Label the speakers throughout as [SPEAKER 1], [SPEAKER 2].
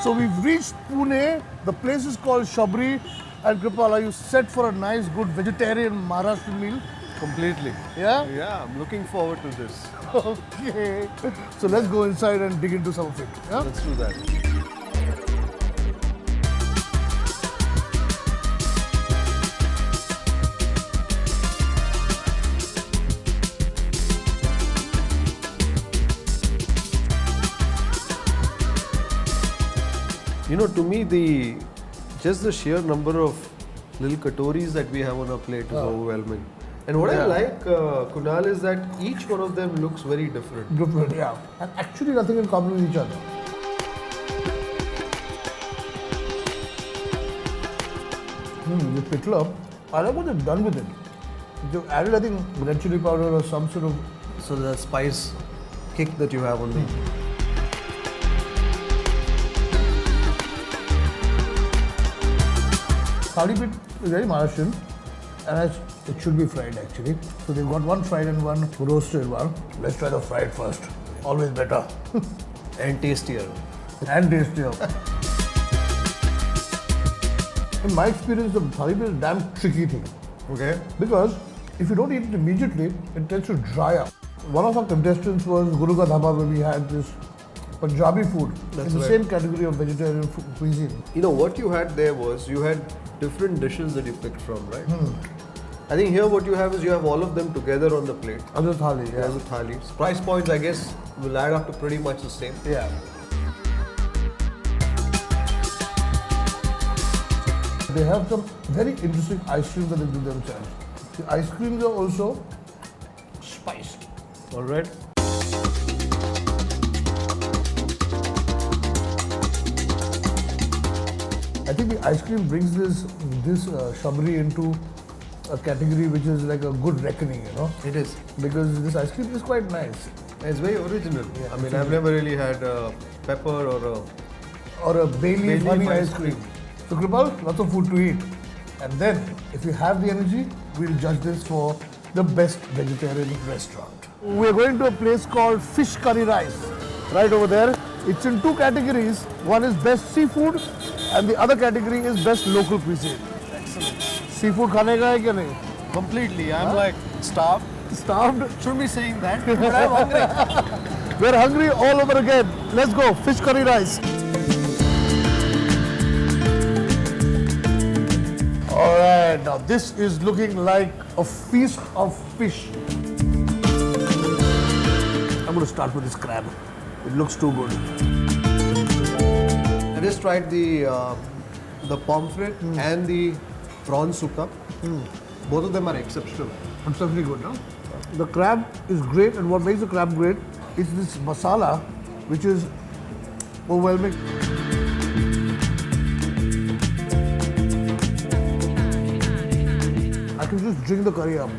[SPEAKER 1] So we've reached Pune. The place is called Shabri. And Kripal, are you set for a nice, good vegetarian Maharashtrian meal?
[SPEAKER 2] Completely.
[SPEAKER 1] Yeah?
[SPEAKER 2] Yeah, I'm looking forward to this.
[SPEAKER 1] Okay. So let's go inside and dig into some of it. Yeah?
[SPEAKER 2] Let's do that. You know, to me, just the sheer number of little katoris that we have on our plate is overwhelming. And what I like, Kunal, is that each one of them looks very different.
[SPEAKER 1] Different, yeah. And actually nothing in common with each other. The pitla, I like what they've done with it. They've added, I think, red chili powder or some sort of...
[SPEAKER 2] So the spice kick that you have on the...
[SPEAKER 1] Thali pit is very Maharashtrian and it should be fried actually. So they've got one fried and one roasted one. Let's try the fried first. Always better.
[SPEAKER 2] And tastier.
[SPEAKER 1] And tastier. In my experience, the thali pit is a damn tricky thing.
[SPEAKER 2] Okay.
[SPEAKER 1] Because if you don't eat it immediately, it tends to dry up. One of our contestants was Guru Ka Dhaba, where we had this Punjabi food in the same category of vegetarian cuisine.
[SPEAKER 2] You know, what you had there was, you had different dishes that you picked from, right? I think here what you have is you have all of them together on the plate.
[SPEAKER 1] As a thali, yeah.
[SPEAKER 2] As a thali. Price points, I guess, will add up to pretty much the same.
[SPEAKER 1] Yeah. They have some very interesting ice creams that they do themselves. The ice creams are also spiced.
[SPEAKER 2] All right.
[SPEAKER 1] I think the ice cream brings this shabri into a category which is like a good reckoning, you know.
[SPEAKER 2] It is.
[SPEAKER 1] Because this ice cream is quite nice.
[SPEAKER 2] It's very original.
[SPEAKER 1] Yeah,
[SPEAKER 2] I mean, I've never really had pepper or
[SPEAKER 1] a bay leaf honey ice cream. So Kripal, lots of food to eat. And then, if you have the energy, we'll judge this for the best vegetarian restaurant. We're going to a place called Fish Curry Rice, right over there. It's in two categories. One is best seafood and the other category is best local cuisine.
[SPEAKER 2] Excellent.
[SPEAKER 1] Seafood khane ka hai kya nahi?
[SPEAKER 2] Completely. I'm like starved.
[SPEAKER 1] Starved?
[SPEAKER 2] Shouldn't be saying that, but I'm hungry.
[SPEAKER 1] We're hungry all over again. Let's go, Fish Curry Rice. Alright, now this is looking like a feast of fish. I'm going to start with this crab. It looks too good.
[SPEAKER 2] I just tried the pomfret and the prawn sukha. Both of them are exceptional.
[SPEAKER 1] Absolutely good, no? The crab is great, and what makes the crab great is this masala, which is overwhelming. I can just drink the curry up.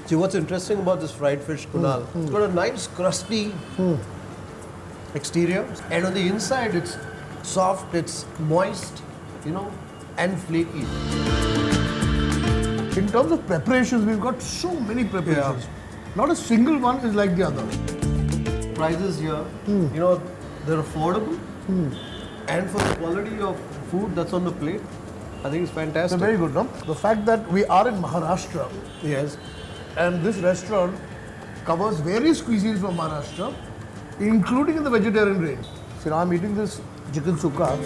[SPEAKER 2] See, what's interesting about this fried fish, Kunal, it's got a nice crusty exterior, and on the inside it's soft, it's moist, you know, and flaky.
[SPEAKER 1] In terms of preparations, we've got so many preparations. Not a single one is like the other.
[SPEAKER 2] Prices here, you know, they're affordable, and for the quality of food that's on the plate, I think it's fantastic.
[SPEAKER 1] They're very good, no? The fact that we are in Maharashtra,
[SPEAKER 2] Yes.
[SPEAKER 1] and this restaurant covers various cuisines from Maharashtra, including in the vegetarian range. So now I'm eating this chicken sukha.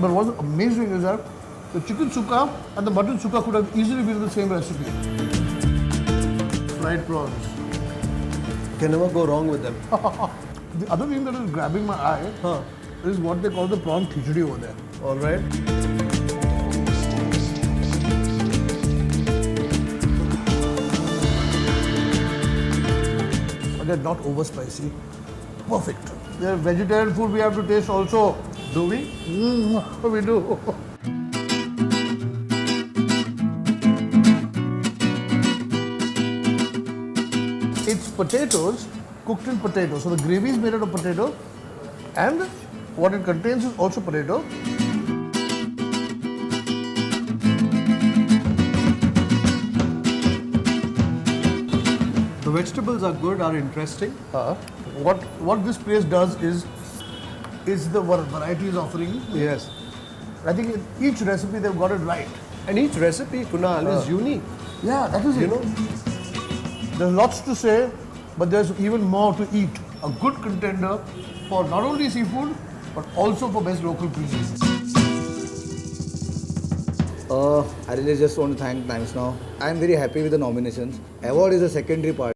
[SPEAKER 1] But what's amazing is that the chicken sukha and the mutton sukha could have easily been the same recipe. Fried prawns.
[SPEAKER 2] Can never go wrong with them.
[SPEAKER 1] The other thing that is grabbing my eye is what they call the prawn khichdi over there.
[SPEAKER 2] All right.
[SPEAKER 1] They're not over spicy. Perfect. They're vegetarian food we have to taste also.
[SPEAKER 2] Do we?
[SPEAKER 1] We do. It's potatoes cooked in potato. So the gravy is made out of potato and what it contains is also potato.
[SPEAKER 2] The vegetables are good, are interesting.
[SPEAKER 1] What this place does is the varieties offering.
[SPEAKER 2] Yes.
[SPEAKER 1] I think in each recipe they've got it right.
[SPEAKER 2] And each recipe, Kunal, is unique.
[SPEAKER 1] Yeah, that is
[SPEAKER 2] You
[SPEAKER 1] it.
[SPEAKER 2] know,
[SPEAKER 1] There's lots to say, but there's even more to eat. A good contender for not only seafood, but also for best local cuisine.
[SPEAKER 3] I really just want to thank Times Now. I'm very happy with the nominations. Award is a secondary part.